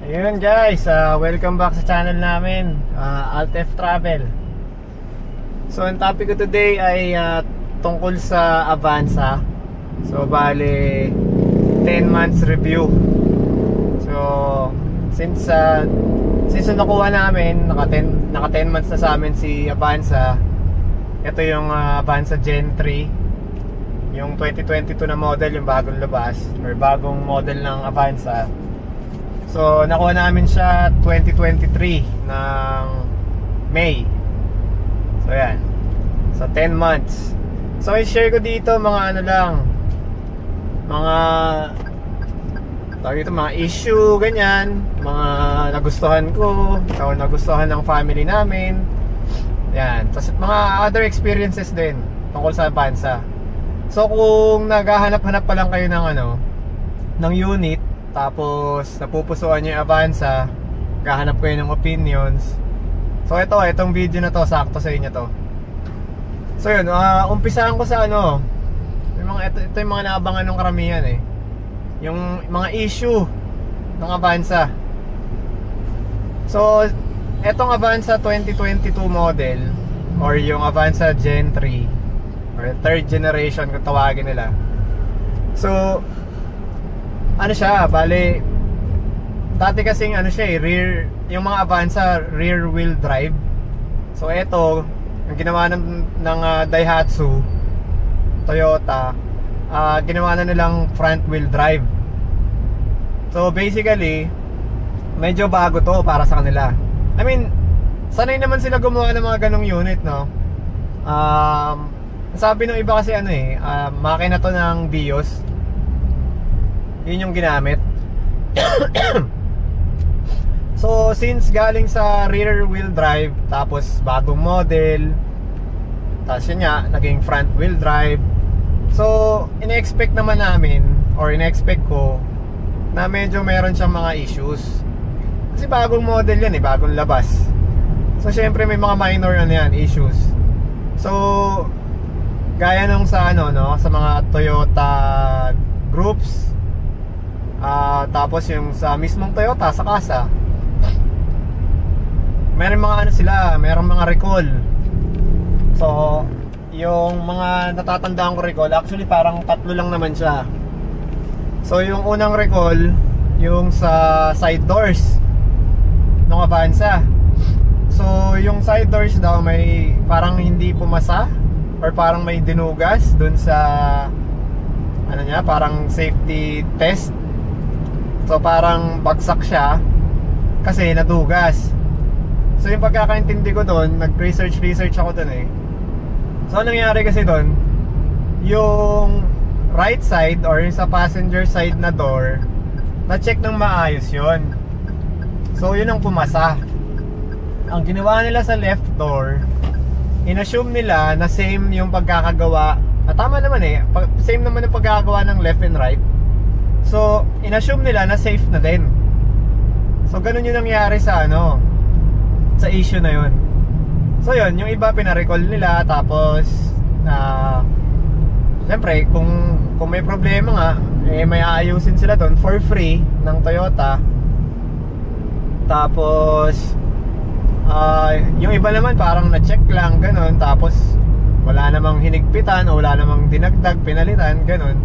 Ayun guys, welcome back sa channel namin, Altef Travel. So ang topic ko today ay tungkol sa Avanza. So bale 10 months review. So since nakuha namin, naka 10 months na sa amin si Avanza. Ito yung Avanza Gen 3, yung 2022 na model, yung bagong labas or bagong model ng Avanza. So nakuha namin siya 2023 ng May. So yan. So 10 months. So i-share ko dito mga ano lang, mga mga issue ganyan, mga nagustuhan ko o nagustuhan ng family namin. Yan. Tapos mga other experiences din tungkol sa Avanza. So kung naghahanap-hanap pa lang kayo ng ng unit, tapos napupusuan nyo yung Avanza, gahanap kayo ng opinions. So itong video na to, sakto sa inyo to. So yun, umpisahan ko sa ito yung mga naabangan ng karamihan yung mga issue ng Avanza. So etong Avanza 2022 model, or yung Avanza Gen 3 or third generation kung tawagin nila. So siya, bale dati kasing rear, yung mga Avanza rear wheel drive. So ito, yung ginawa ng Daihatsu, Toyota, ginawa na nilang front wheel drive. So basically, medyo bago to para sa kanila. I mean, sanay naman sila gumawa ng mga ganong unit, no? Sabi ng iba kasi makina to ng Vios. Yun yung ginamit. So since galing sa rear wheel drive, tapos bagong model, tapos yun nga, naging front wheel drive. So ine-expect naman namin, or ine-expect ko, na medyo meron siyang mga issues. Kasi bagong model yan bagong labas. So syempre may mga minor issues. So gaya nung sa sa mga Toyota groups, tapos yung sa mismong Toyota sa kasa, meron mga merong mga recall. So yung mga natatandaan ko recall, actually parang 3 lang naman siya. So yung unang recall, yung sa side doors ng Avanza. So yung side doors daw may parang hindi pumasa, or parang may dinugas dun sa parang safety test. So parang bagsak siya kasi nadugas. So yung pagkakaintindi ko doon, nag-research ako doon So nangyari kasi doon, yung right side or sa passenger side na door, na-check ng maayos yun. So yun ang pumasa. Ang ginawa nila sa left door, inassume nila na same yung pagkakagawa. Tama naman same naman yung pagkakagawa ng left and right. So inassume nila na safe na din. So ganun yung nangyari sa sa issue na yun. So yun, yung iba pina-recall nila. Tapos siyempre kung may problema nga, may aayusin sila doon for free ng Toyota. Tapos yung iba naman parang na-check lang, ganun. Tapos wala namang hinigpitan o wala namang dinagdag, pinalitan, ganun.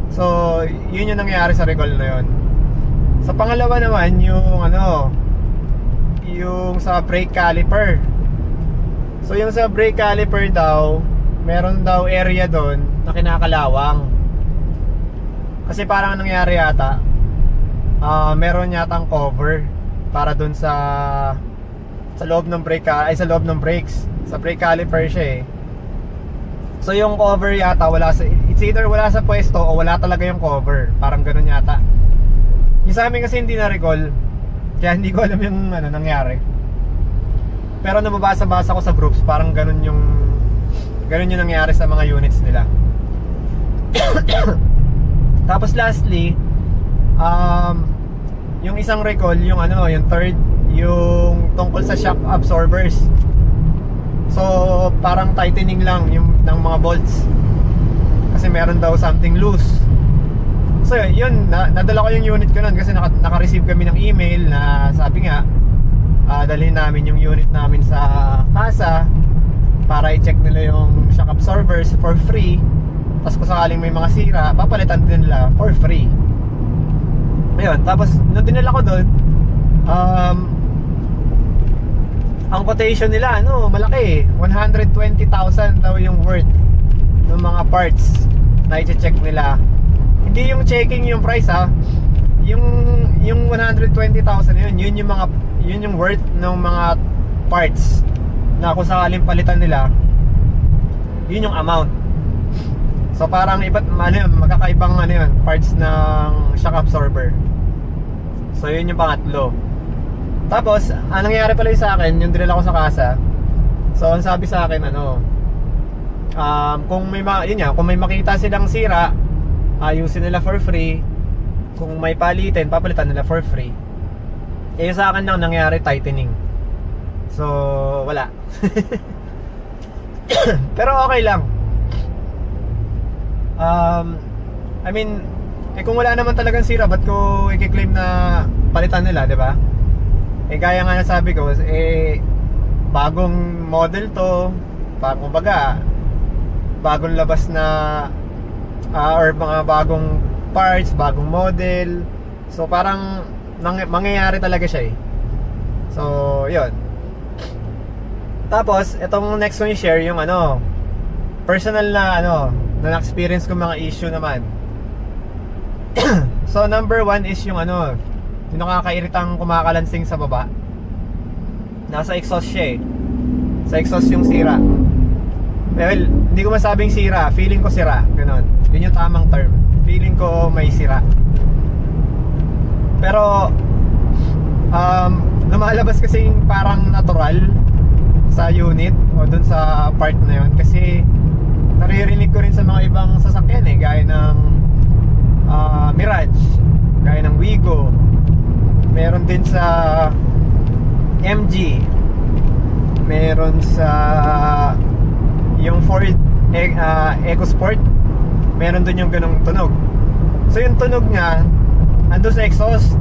So yun yung nangyari sa recall na yun. Sa pangalawa naman, yung yung sa brake caliper. So yung sa brake caliper daw, meron daw area doon na kinakalawang. Kasi parang nangyari yata, meron yatang cover para doon sa loob ng brake, sa loob ng brakes. Sa brake caliper siya So yung cover yata it's either wala sa pwesto o wala talaga yung cover. Parang ganun yata. Yung sa amin kasi hindi na-recall, kaya hindi ko alam yung nangyari. Pero nababasa-basa ko sa groups, parang ganun yung nangyari sa mga units nila. Tapos lastly, yung isang recall, yung yung third, yung tungkol sa shock absorbers. So parang tightening lang yung ng mga bolts, kasi meron daw something loose. So yun, nadala ko yung unit ko nun kasi naka-receive kami ng email na sabi nga dalhin namin yung unit namin sa casa para i-check nila yung shock absorbers for free. Tapos kung sakaling may mga sira, papalitan din nila for free. Ayun, tapos nung dinala ko doon, ang quotation nila malaki 120,000 daw yung worth ng mga parts na i-check nila. Hindi yung checking yung price yung 120,000 yun yung worth ng mga parts na kung sakaling palitan nila, yun yung amount. So parang magkakaibang parts ng shock absorber. So yun yung pangatlo. Tapos anong nangyari pala sa akin, yung dinala ko sa casa. So ang sabi sa akin kung may makita silang sira, ayusin nila for free. Kung may palitin, papalitan nila for free. Sa akin lang nangyari tightening. So wala. Pero okay lang. I mean, kung wala naman talagang sira, ba't ko i-claim na palitan nila, di ba? Gaya nga nasabi ko, bagong model to, kumbaga bagong labas na or mga bagong parts, bagong model. So parang mangyayari talaga siya So yun. Tapos itong next one i-share yung personal na na-experience ko mga issue naman. So number one is yung yung nakakairitang kumakalansing sa baba. Nasa exhaust siya Sa exhaust yung sira. Well, hindi ko masabing sira, feeling ko sira, ganon. Yun yung tamang term. Feeling ko may sira. Pero lumalabas kasi parang natural sa unit o dun sa part na yun. Kasi naririnig ko rin sa mga ibang sasakyan gaya ng Mirage, gaya ng Wigo, meron din sa MG, meron sa yung Ford EcoSport, meron dun yung ganong tunog. So yung tunog niya ando sa exhaust.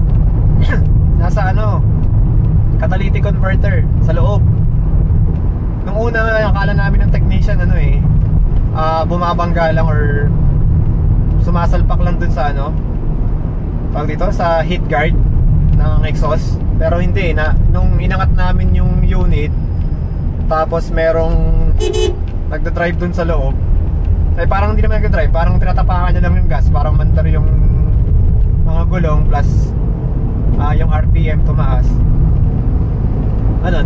Nasa catalytic converter sa loob. Nung una akala namin ng technician bumabangga lang or sumasalpak lang dun sa sa heat guard ng exhaust. Pero hindi nung inangat namin yung unit, tapos merong nagda-drive dun sa loob, parang hindi naman nagda-drive, parang tinatapakan niya lang yung gas, parang mandar yung mga gulong plus yung RPM tumaas.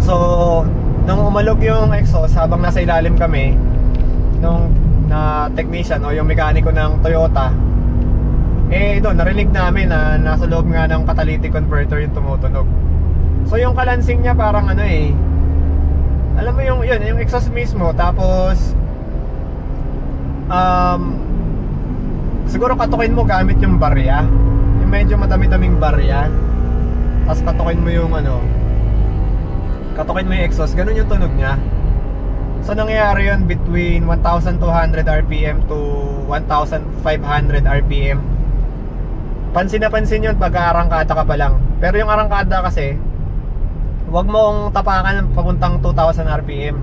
So nung umalog yung exhaust habang nasa ilalim kami nung technician o yung mekaniko ng Toyota, doon narinig namin na nasa loob nga ng catalytic converter yung tumutunog. So yung kalansing niya parang alam mo yung exhaust mismo. Tapos siguro katukin mo gamit yung barya, yung medyo madami-daming barya. Tapos katukin mo yung exhaust, ganun yung tunog niya. So nangyayari yun between 1,200 RPM to 1,500 RPM. Pansin na pansin yun pag arangkada ka pa lang. Pero yung arangkada kasi, huwag mong tapakan papuntang 2,000 RPM.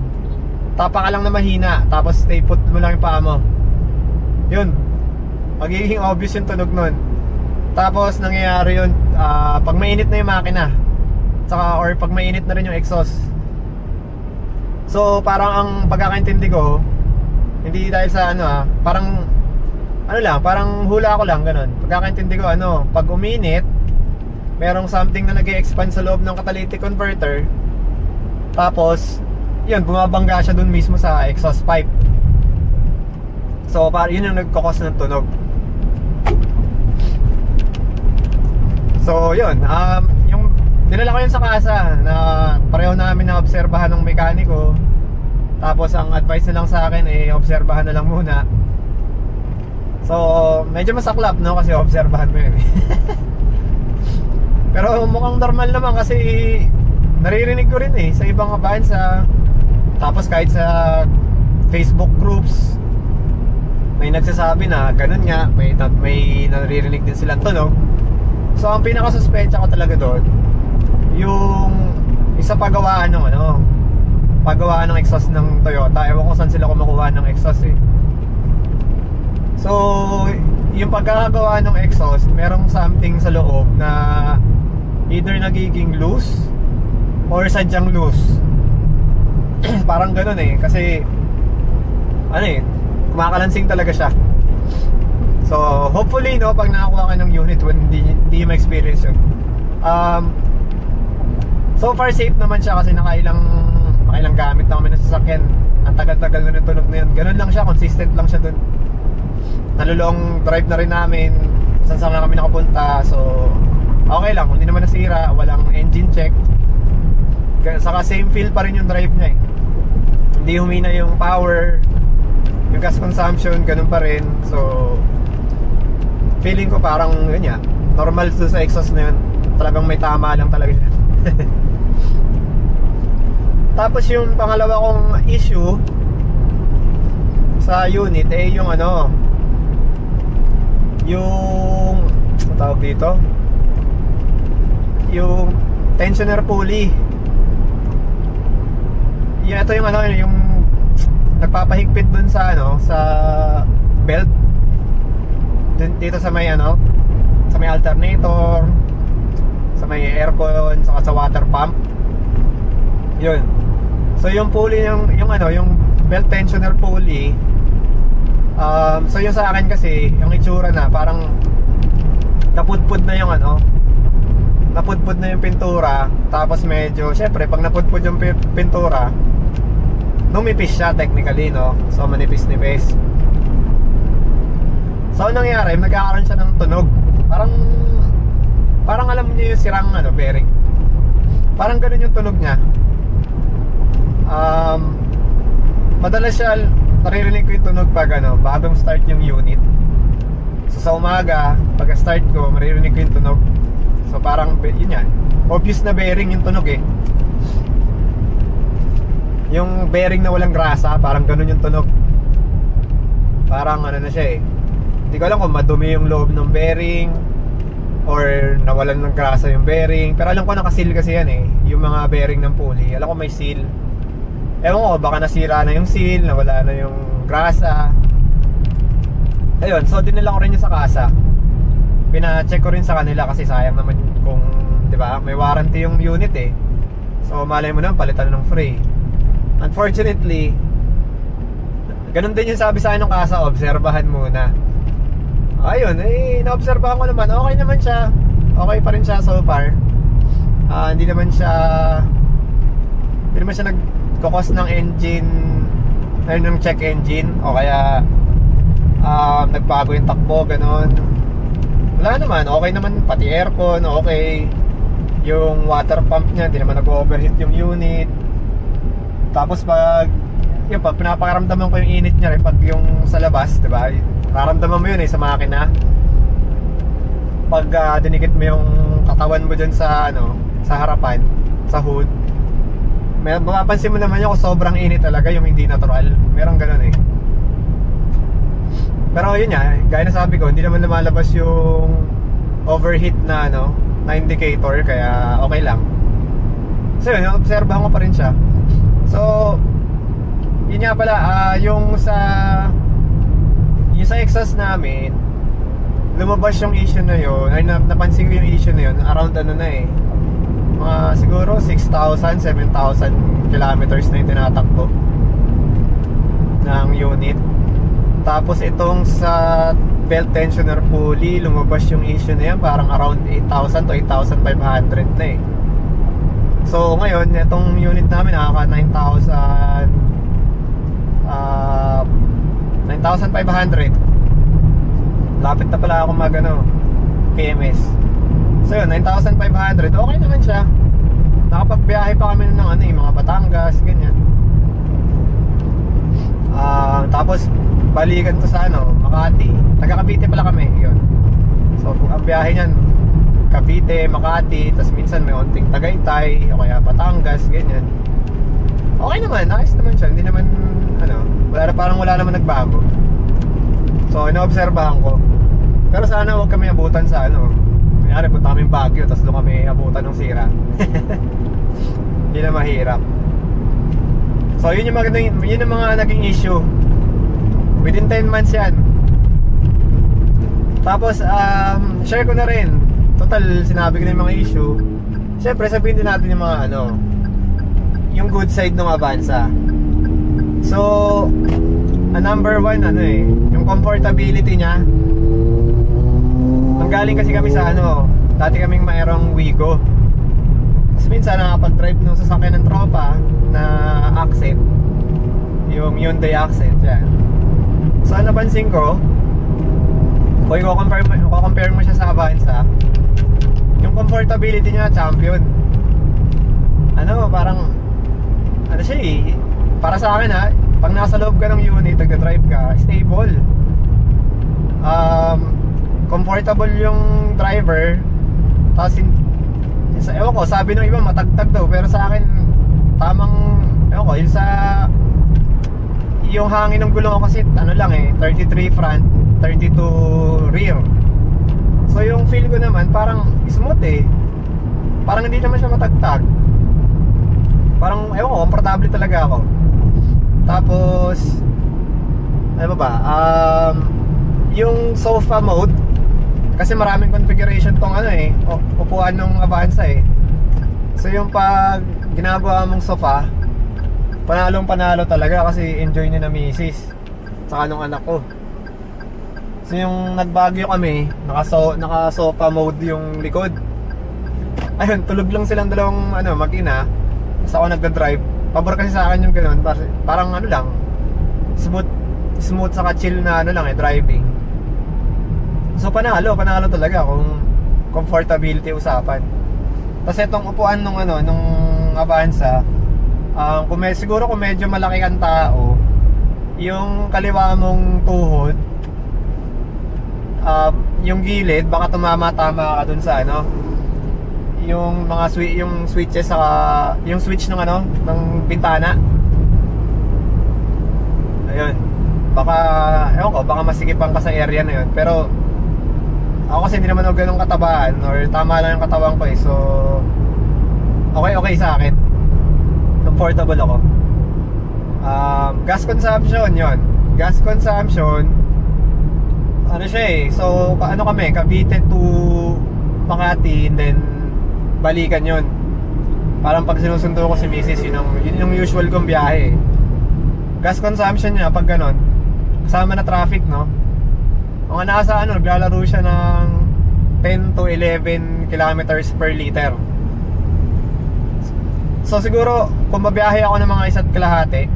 Tapa ka lang na mahina, tapos stay put mo lang yung paa mo. Yun, magiging obvious yung tunog nun. Tapos nangyayari yun pag mainit na yung makina, or pag mainit na rin yung exhaust. So parang ang pagkakaintindi ko, hindi dahil sa parang parang hula ko lang ganun. Pagkakaintindi ko pag uminit, merong something na nag-e-expand sa loob ng catalytic converter. Tapos yun, bumabangga siya dun mismo sa exhaust pipe. So parang yun yung nagkakos ng tunog. So yun, yung dinala ko yun sa casa na pareho namin na obserbahan ng mekaniko. Tapos ang advice na lang sa akin obserbahan na lang muna. So medyo masaklap kasi obserbahan mo yun Pero mukhang normal naman kasi naririnig ko rin sa ibang abansa. Tapos kahit sa Facebook groups, may nagsasabi na ganun nga, may naririnig din silang tunog. So ang pinaka-suspecha ko talaga doon, yung isa pagawaan ng pagawaan ng exhaust ng Toyota. Ewan ko saan sila kumukuha ng exhaust eh. So yung pagkakagawa ng exhaust, merong something sa loob na either nagiging loose or sadyang loose. Parang ganun eh, kasi kumakalansing talaga siya. So hopefully pag nakakuha ka ng unit, when hindi ma-experience yun. So far safe naman siya kasi nakailang gamit na kami ng sasakyan. Ang tagal-tagal na tunog na yun. Ganun lang siya, consistent lang siya dun. Nalulong drive na rin namin, saan na kami nakapunta. So okay lang, hindi naman nasira, walang engine check. Saka same feel pa rin yung drive niya eh. Hindi humina yung power, yung gas consumption, ganun pa rin. So feeling ko parang yun ya, normal sa exhaust na yun. Talagang may tama lang talaga siya. Tapos yung pangalawa kong issue sa unit yung yung tawag dito, yung tensioner pulley. Ito yung yung nagpapahigpit dun sa sa belt dito sa may sa may alternator, sa may aircon, saka sa water pump. Yun. So yung pulley yung belt tensioner pulley, so yung sa akin kasi yung itsura na parang napudpud na yung napudpud na yung pintura. Tapos medyo, syempre pag napudpud yung pintura, numipis siya technically, so manipis-nipis. So nangyari, nagkakaroon siya ng tunog. Parang alam niyo yung sirang bearing. Parang ganun yung tunog niya. Madalas siya, naririnig ko yung tunog pag bagong start yung unit. So sa umaga, pag start ko, maririnig ko yung tunog. So parang yun yan, obvious na bearing yung tunog eh. Yung bearing na walang grasa, parang ganun yung tunog. Parang na siya eh. Hindi ko alam kung madumi yung loob ng bearing or nawalan ng grasa yung bearing. Pero alam ko nakaseal kasi yan eh, yung mga bearing ng pulley. Alam ko may seal. Ewan ko, baka nasira na yung seal, nawala na yung grasa. Ayun, so dinala ko rin yung sa kasa. Pina-check ko rin sa kanila kasi sayang naman kung, di ba, may warranty yung unit eh. So malay mo naman, palitan ng free. Unfortunately, ganun din yung sabi sa akin ng kasa, obserbahan muna. Ayun, naobserbahan ko naman, okay naman siya. Okay pa rin siya so far. Hindi naman siya nagkakos ng engine, ng check engine, o kaya nagbago yung takbo, ganun. Wala naman, okay naman, pati aircon, okay. Yung water pump niya, hindi naman nag-overheat yung unit. Tapos pag pinapakaramdaman ko yung init niya rin pag yung sa labas, diba? Nararamdaman mo yun sa makina. Pag dinikit mo yung katawan mo dyan sa sa harapan, sa hood, mapapansin mo naman yung sobrang init talaga, yung hindi natural. Merong ganun eh. Pero yun nga, gaya na sabi ko, hindi naman lumalabas yung overheat na na indicator, kaya okay lang. So yun, obserbahan ko pa rin siya. So yun nga pala, yung sa exhaust namin, lumabas yung issue na yun, ay napansin ko yung issue na yun around mga siguro 6,000, 7,000 kilometers na yung tinatakbo ng unit. Tapos itong sa belt tensioner pulley, lumabas yung issue na yan parang around 8,000 to 8,500 na eh. So ngayon, itong unit namin nakaka 9,500. Lapit na pala ako PMS. So yun, 9,500, okay naman siya. Nakapagbiyahe pa kami ng mga Batangas, ganyan. Tapos balikan to sa Makati. Taga Cavite pala kami, yun. So ang biyahe niyan, Cavite, Makati, tapos minsan may onting Tagaytay o kaya Batangas, ganyan. Okay naman, nice naman siya. Hindi naman parang wala naman nagbago. So inoobserbahan ko. Pero sana huwag kami abutan sa ano. Kunyari punta kami Baguio, tapos doon kami abutan ng sira. Hindi na mahirap. So yun yung mga naging issue. Within 10 months yan. Tapos share ko na rin. Total sinabi ko na yung mga issue. Siyempre sabihin din natin yung mga ano, yung good side ng Avanza. So number one ano yung comfortability niya. Nanggaling kasi kami sa ano, dati kaming mayroong Wigo. Tapos minsan nakapag-drive ng sasakyan ng tropa na Accent, yung Hyundai Accent yan. So napansin ko, kung i-compare mo siya sa Avanza, yung comfortability niya champion. Ano, parang ano siya para sa akin pag nasa loob ka ng unit, nagda-drive ka, stable, comfortable yung driver. Tapos ewan ko, sabi ng iba matagtag daw, pero sa akin tamang, ewan ko, yung hangin ng gulong ko kasi ano lang 33 front, 32 rear. So yung feel ko naman parang smooth parang hindi naman siya matagtag. Parang ewan ko, komportable talaga ako. Tapos ano ba yung sofa mode, kasi maraming configuration tong ano upuan ng Avanza So yung pag ginagawa mong sofa, panalong panalo talaga kasi enjoy ni na misis saka nung anak ko. So yung nagbagyo kami, naka sofa mode yung likod. Ayun, tulog lang silang dalawang mag-ina. Tapos ako nagda-drive. Pabor kasi sa akin yung ganoon, parang ano lang, smooth saka chill na driving. So panalo talaga kung comfortability usapan. Tapos itong upuan nung Avanza, siguro kung medyo malaki kang tao, yung kaliwa mong tuhod, yung gilid baka tumama-tama ka dun sa yung mga yung switches sa yung switch ng ng bintana. Ayun. Baka ewan ko, baka masigipan ka sa area na yun. Pero ako kasi hindi naman ako ganun katabaan, or tama lang yung katawan ko so okay sa akin. Comfortable ako. Gas consumption yun. Gas consumption ano siya so kami, Cavite to Makati, and then balikan yun. Parang pag sinusundo ko si Mrs. yun yung usual kong biyahe. Gas consumption niya pag ganon, kasama na traffic, no? Mga nasa naglalaro siya ng 10 to 11 kilometers per liter. So siguro kung mabiyahe ako ng mga 1.5,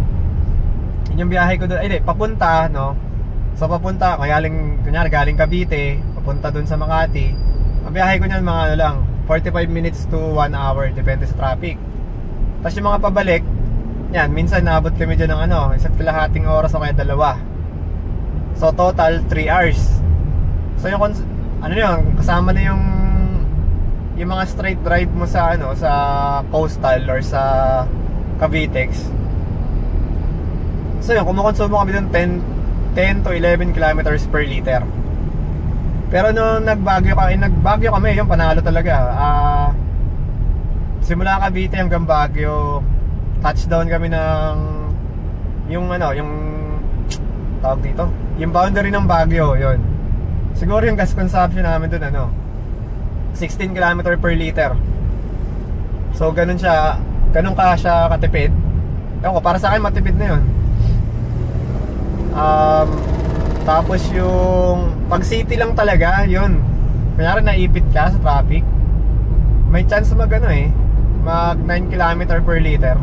yun yung biyahe ko doon, papunta, no? So papunta, kunyari galing Cavite, papunta doon sa Makati, mabiyahe ko niyan mga lang, 45 minutes to 1 hour, depende sa traffic. Tapos yung mga pabalik, yan, minsan naabot kami dyan ng 1.5 oras o kaya 2. So total 3 hours. So yung kasama na yung mga straight drive mo sa sa Coastal or sa Cavitex. So yun, kumukonsumo kami doon 10 to 11 kilometers per liter. Pero nung nagbagyo kami, yung panalo talaga. Simula Cavite hanggang Baguio, touchdown kami ng yung tawag dito, yung boundary ng Baguio, yun. Siguro yung gas consumption namin doon 16 km per liter. So ganun ka siya katipid. Ewan ko, para sa akin matipid na yun. Tapos yung pag city lang talaga, yun, kunyari naipit ka sa traffic, may chance mag 9 km per liter.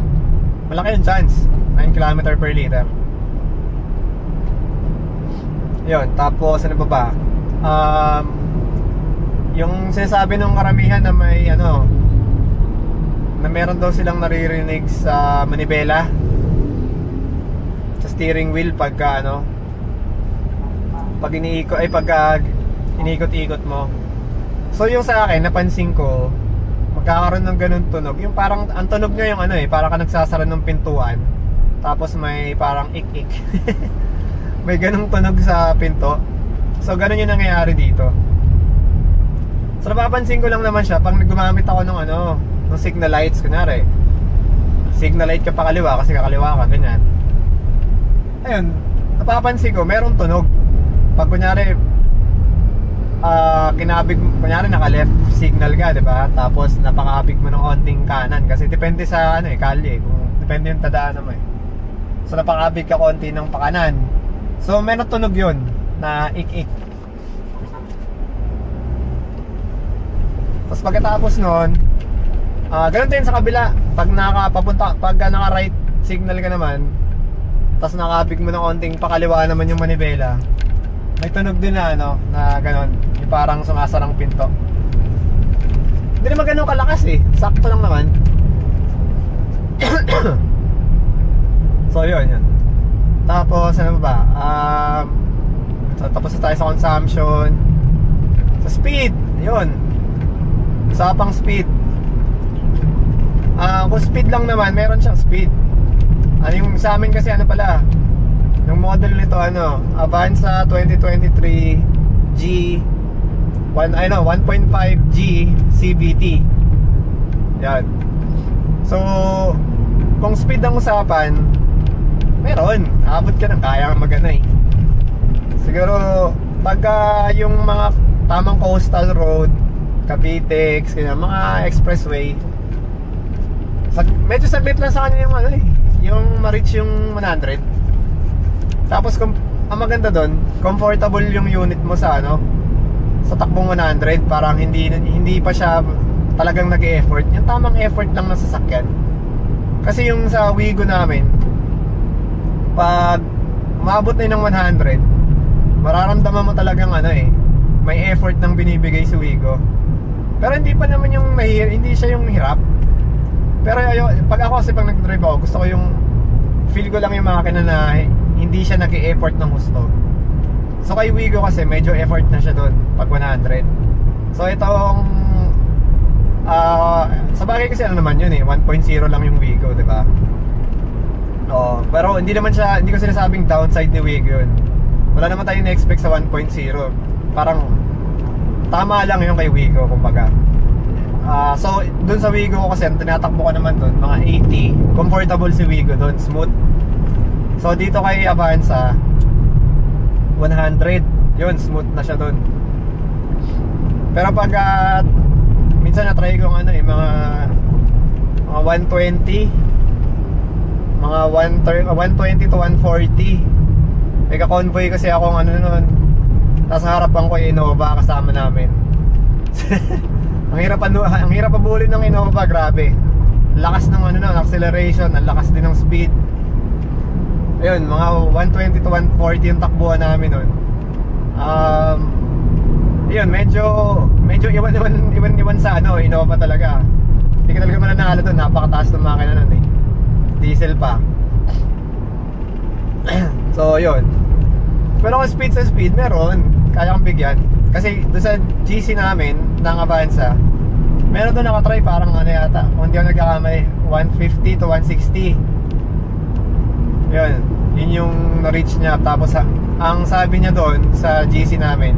Malaki yung chance, 9 km per liter. Yun, tapos ano ba? Yung sinasabi ng karamihan na may na meron daw silang naririnig sa manibela, sa steering wheel pagka pag iniikot-ikot mo. So yung sa akin, napansin ko, magkakaroon ng ganun tunog. Yung parang, ang tunog niya yung parang ka nagsasara ng pintuan, tapos may parang ik-ik. may ganung tunog sa pinto. So ganun yung nangyayari dito. So napapansin ko lang naman siya pag gumamit ako ng ng signal lights, kunyari signal light ka pa kaliwa kasi kakaliwa ka, ganyan. Ayun, napapansin ko merong tunog pag kunyari kinabig, kunyari naka left signal ka, diba? Tapos napakabig mo ng onting kanan kasi depende sa kalye, kung depende yung tadaanan mo So napakabig ka konti ng pakanan, so meron tunog yun na ik-ik. Tapos pagkatapos nun, ganun din sa kabila. Pag naka right signal ka naman, tapos nakabig mo ng onting pakaliwa naman yung manibela, may tunog din na na ganun, yung parang sumasarang pinto. Hindi naman ganun kalakas sakto lang naman. So yun. Tapos ano ba? So, tapos na tayo sa consumption. Sa speed, yun. Usapang speed. Kung speed lang naman, meron siyang speed. Yung sa amin kasi yung model nito Avanza 2023 G 1.5G CVT. Yan. So kung speed ang usapan, meron, abot ka ng kaya magana Siguro pagka yung mga tamang coastal road, Cavite, mga expressway, medyo sabit lang sa kanya yung yung ma-reach yung 100. Tapos ang maganda doon, comfortable yung unit mo sa sa takbong 100. Parang hindi pa siya talagang nag-e-effort. Yung tamang effort lang ng sasakyan. Kasi yung sa Wigo namin, pag umabot na yun ng 100, mararamdaman mo talagang may effort nang binibigay si Wigo. Pero hindi pa naman yung hindi siya yung hirap. Pero pag ako kasi pag nag-drive ako, gusto ko yung feel ko lang yung makina na hindi siya nag-e-effort ng gusto. So kay Wigo kasi medyo effort na siya doon pag 100. So itong sa bagay kasi naman yun 1.0 lang yung Wigo, di ba? Pero hindi ko sinasabing downside ni Wigo yun. Wala naman tayong na-expect sa 1.0. Parang tama lang yung kay Wigo, kumbaga. So dun sa Wigo ko kasi tinatakbo ko naman dun mga 80. Comfortable si Wigo dun, smooth. So dito kay Avanza 100, yun, smooth na siya dun. Pero pag minsan na-try ko mga 120, mga 120 to 140. May ka-convoy kasi akong nun. Nasa harapan ko yung Innova kasama namin. Ang hirap pabulin ng Innova, grabe. Lakas ng acceleration, ang lakas din ng speed. Ayun, mga 120 to 140 yung takbuhan namin nun. Ayun, medyo iwan sa Innova talaga. Hindi ka talaga mananalo doon, napakataas ng makina nun diesel pa. So yun. Pero kung speed sa speed, meron, kaya kang bigyan. Kasi doon sa GC namin ng Avanza, meron doon nakatry parang yata, kung hindi ako nagkakamali, 150 to 160. Yun yung na-reach niya. Tapos ang sabi niya doon sa GC namin,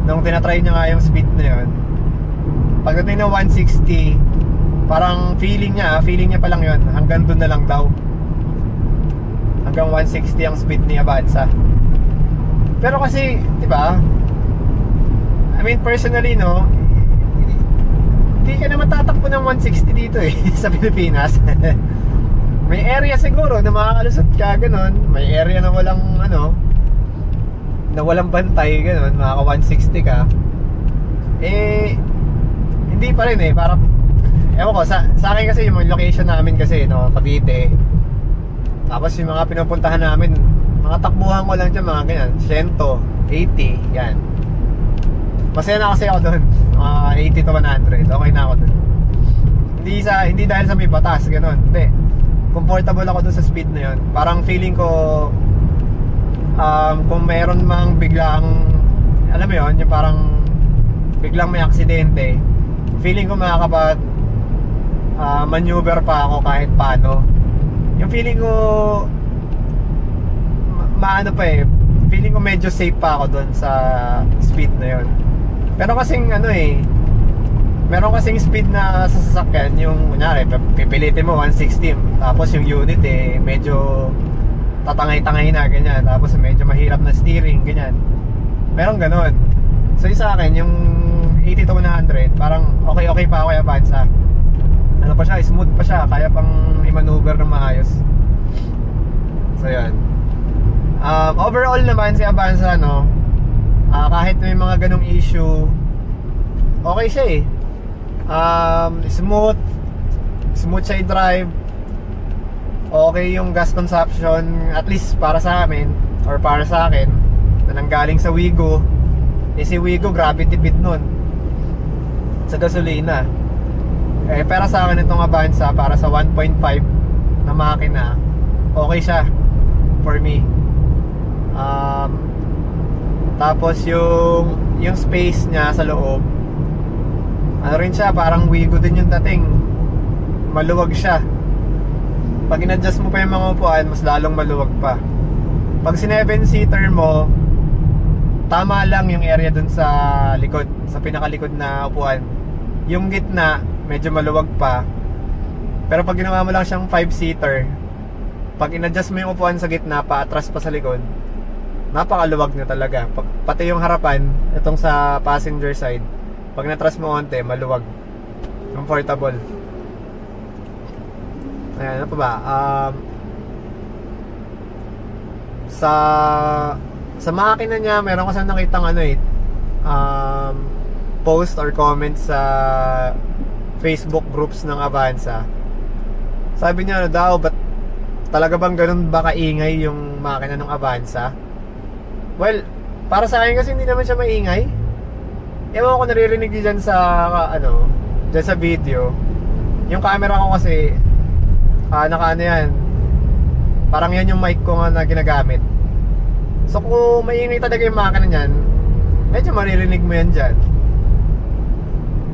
nung tinatry niya nga yung speed na yun, pagdating ng 160, parang feeling niya pa lang yun, hanggang doon na lang daw. Hanggang 160 ang speed ni Avanza. Pero kasi, di ba, I mean personally hindi ka naman tatakbo ng 160 dito sa Pilipinas. May area siguro na makakalusot ka, ganun. May area na walang na walang bantay, ganun, makaka 160 ka. Hindi pa rin parang ewan ko, sa akin kasi yung location namin kasi Cavite. Tapos yung mga pinupuntahan namin, mga takbuhan ko lang dyan, mga ganyan 100, 80, yan. Masaya na kasi ako doon, 80 to 100, okay na ako doon. Hindi dahil sa may batas, ganun. Hindi, comfortable ako doon sa speed na yun. Parang feeling ko kung meron mang biglang, alam mo yun, yung parang biglang may aksidente, feeling ko makakapag maneuver pa ako kahit paano. Yung feeling ko maano pa eh. Feeling ko medyo safe pa ako doon sa speed na yon. Pero kasing ano eh, meron kasing speed na sa sasakyan, yung kunyari, pipilitin mo 160, tapos yung unit eh, medyo tatangay-tangay na, ganyan. Tapos medyo mahirap na steering, ganyan. Meron ganon. So yung sa akin, yung 80 to 100, parang okay pa ako yung Avanza. Ano pa siya, smooth pa siya, kaya pang i-maneuver ng maayos. So yun. Overall naman si Avanza, no, kahit may mga ganong issue, okay siya eh. Smooth siya i-drive. Okay yung gas consumption, at least para sa amin or para sa akin na nanggaling sa Wigo. Si Wigo grabe tipid nun sa gasolina. Pero sa akin itong Avanza, para sa 1.5 na makina, okay siya for me. Tapos yung space niya sa loob, ano rin siya, parang Wigo din yung dating. Maluwag siya. Pag in-adjust mo pa yung mga upuan, mas lalong maluwag pa. Pag 7-seater mo, tama lang yung area dun sa likod, sa pinakalikod na upuan. Yung gitna, medyo maluwag pa. Pero pag ginawa mo lang siyang 5-seater, pag in-adjust mo yung upuan sa gitna, paatras pa sa likod, napakaluwag na talaga. Pati yung harapan, itong sa passenger side, pag natras mo onte, maluwag, comfortable. Ayan, ano pa ba? Sa makina niya, meron ko saan nakitang ano eh, post or comment sa Facebook groups ng Avanza. Sabi niya, ano daw, ba't talaga bang ganun ba kaingay yung makina ng Avanza? Well, para sa akin kasi hindi naman siya maingay. Ewan ko, naririnig dyan sa dyan sa video. Yung camera ko kasi naka ano yan, parang yan yung mic ko nga na ginagamit. So kung maingay talaga yung makina niyan, medyo maririnig mo yan dyan.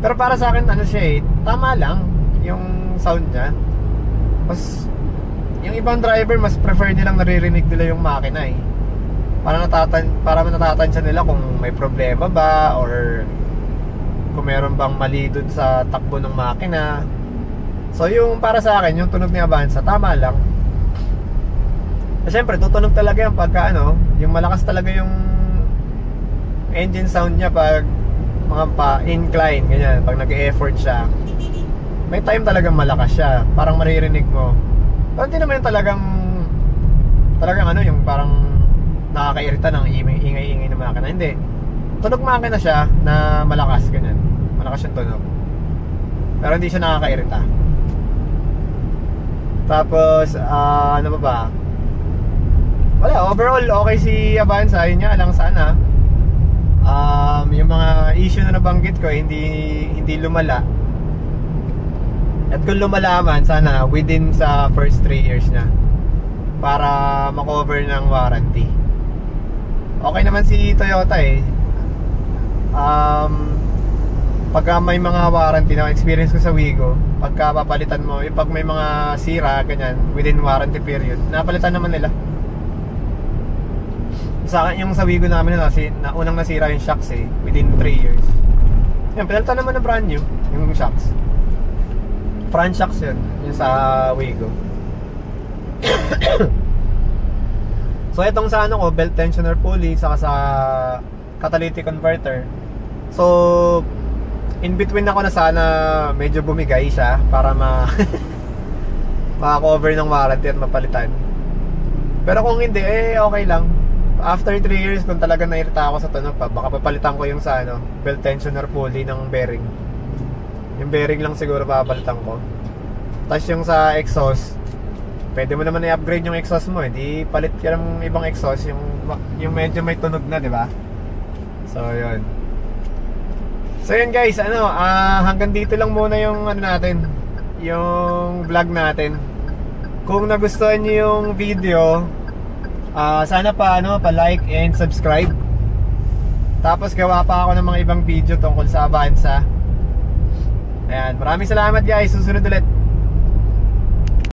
Pero para sa akin, ano siya eh, tama lang yung sound niya. Mas yung ibang driver, mas prefer nilang naririnig nila yung makina eh. Para natatansya nila kung may problema ba, or kung meron bang mali dun sa takbo ng makina. So yung para sa akin, yung tunog ni Avanza, tama lang. Siyempre tutunog talaga yan pagka yung malakas talaga yung engine sound niya pag mga pa-incline, ganyan, pag nag-e-effort siya. May time talagang malakas siya, parang maririnig mo. Pero hindi naman yung talagang yung parang nakakairita ng ingay-ingay ng makina. Hindi. Tunog makina siya na malakas, ganyan. Malakas yung tunog. Pero hindi siya nakakairita. Tapos, ano pa ba? Wala, overall okay si Avanza. Yun nga lang sana yung mga issue na nabanggit ko hindi lumala. At kung lumala man, sana within sa first 3 years na, para makover ng warranty. Okay naman si Toyota eh. Pagka may mga warranty na experience ko sa Wigo, pagka papalitan mo, pag may mga sira, ganyan, within warranty period, napalitan naman nila. Sa akin, yung sa Wigo namin na unang nasira yung shocks eh, within 3 years. Yan, pinalitan naman na brand new, yung shocks. Front shocks yun, yung sa Wigo. So itong sa ko, belt tensioner pulley, saka sa catalytic converter. So in between ako na sana medyo bumigay siya para maka-cover ng warranty at mapalitan. Pero kung hindi, okay lang. After 3 years, kung talaga nairita ako sa tunog pa, baka papalitan ko yung sa belt tensioner pulley ng bearing. Yung bearing lang siguro papalitan ko. Tapos yung sa exhaust, pwede mo naman i-upgrade yung exhaust mo, hindi palit ka ng ibang exhaust, yung medyo may tunog na, di ba? So yun. So yun guys, hanggang dito lang muna yung yung vlog natin. Kung nagustuhan niyo yung video, sana pa-like and subscribe. Tapos gawa pa ako ng mga ibang video tungkol sa Avanza. Ayan, maraming salamat guys, susunod ulit.